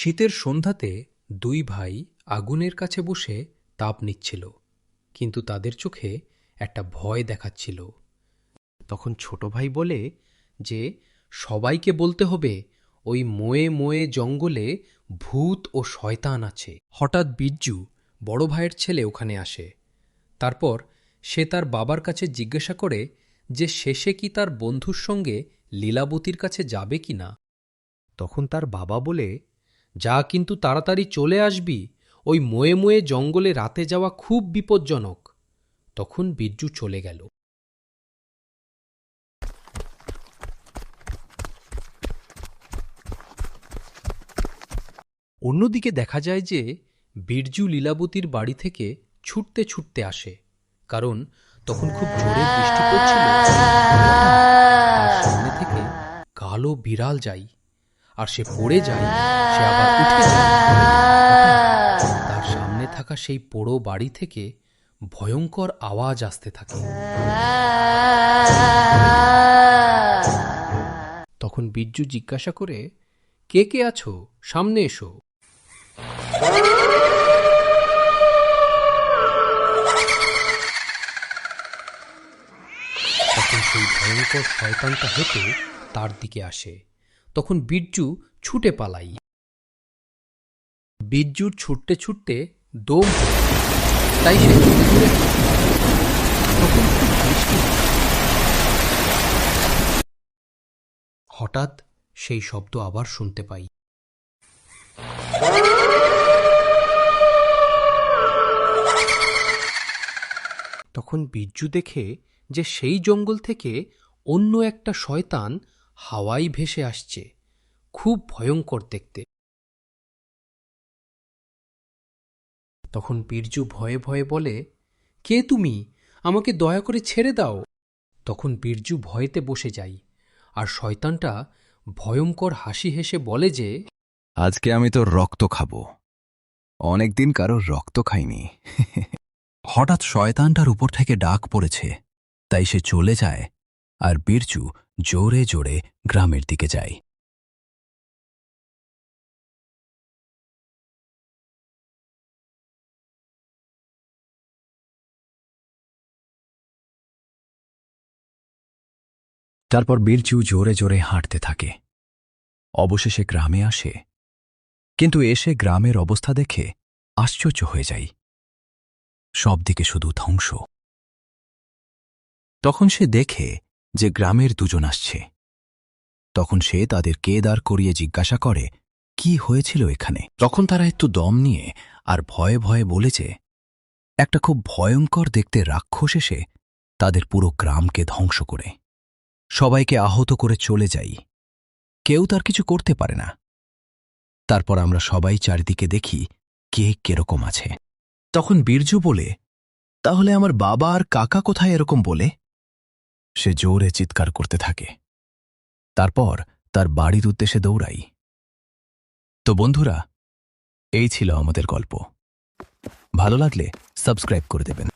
শীতের সন্ধ্যাতে দুই ভাই আগুনের কাছে বসে তাপ নিচ্ছিল, কিন্তু তাদের চোখে একটা ভয় দেখাচ্ছিল। তখন ছোট ভাই বলে যে সবাইকে বলতে হবে ওই মোয়ে মোয়ে জঙ্গলে ভূত ও শয়তান আছে। হঠাৎ বিজ্জু বড় ভাইয়ের ছেলে ওখানে আসে। তারপর সে তার বাবার কাছে জিজ্ঞাসা করে যে শেষে কি তার বন্ধুর সঙ্গে লীলাবতীর কাছে যাবে কি না। তখন তার বাবা বলে, যা, কিন্তু তাড়াতাড়ি চলে আসবি, ওই মোয়ে মোয়ে জঙ্গলে রাতে যাওয়া খুব বিপজ্জনক। তখন বিজ্জু চলে গেল। অন্যদিকে দেখা যায় যে বিরজু লীলাবতীর বাড়ি থেকে ছুটতে ছুটতে আসে, কারণ তখন খুব জোরে বৃষ্টি পড়ছিল। তার সামনে থেকে কালো বিড়াল যায়, আর সে পড়ে যায়, সে আবার উঠে যায়। তার সামনে থাকা সেই পোড়ো বাড়ি থেকে ভয়ঙ্কর আওয়াজ আসতে থাকে। তখন বিজ্জু জিজ্ঞাসা করে, কে কে আছো, সামনে এসো। তখন সেই ভয়ঙ্কর শয়তানটা হেঁটে তার দিকে আসে। তখন বিজ্জু ছুটে পালাই। বিজ্জুর ছুটতে ছুটতে দম হয়, তাই সে দূরে দূরে। তখন খুব বৃষ্টি হয়। হঠাৎ সেই শব্দ আবার শুনতে পাই। তখন বিজ্জু দেখে যে সেই জঙ্গল থেকে অন্য একটা শয়তান হাওয়ায় ভেসে আসছে, খুব ভয়ঙ্কর দেখতে। তখন বিরজু ভয়ে ভয়ে বলে, কে তুমি, আমাকে দয়া করে ছেড়ে দাও। তখন বিরজু ভয়েতে বসে যায়, আর শয়তানটা ভয়ঙ্কর হাসি হেসে বলে যে, আজকে আমি তোর রক্ত খাবো, অনেকদিন কারোর রক্ত খাইনি। হঠাৎ শয়তানটার উপর থেকে ডাক পড়েছে, তাই সে চলে যায়, আর বিরজু জোরে জোরে গ্রামের দিকে যায়। তারপর বিরজু জোরে জোরে হাঁটতে থাকে। অবশেষে গ্রামে আসে, কিন্তু এসে গ্রামের অবস্থা দেখে আশ্চর্য হয়ে যায়। সব দিকে শুধু ধ্বংস। তখন সে দেখে যে গ্রামের দুজন আসছে। তখন সে তাদের কে দাঁড় করিয়ে জিজ্ঞাসা করে, কি হয়েছিল এখানে। তখন তারা একটু দম নিয়ে আর ভয়ে ভয়ে বলেছে, একটা খুব ভয়ঙ্কর দেখতে রাক্ষস এসে তাদের পুরো গ্রামকে ধ্বংস করে সবাইকে আহত করে চলে যাই। কেউ তার কিছু করতে পারে না। তারপর আমরা সবাই চারিদিকে দেখি কে কিরকম আছে। তখন বিরজু বলে, তাহলে আমার বাবা আর কাকা কোথায় এরকম বলে? সে জোরে চিৎকার করতে থাকে। তারপর তার বাড়ির উদ্দেশ্যে দৌড়াই। তো বন্ধুরা, এই ছিল আমাদের গল্প। ভালো লাগলে সাবস্ক্রাইব করে দেবেন।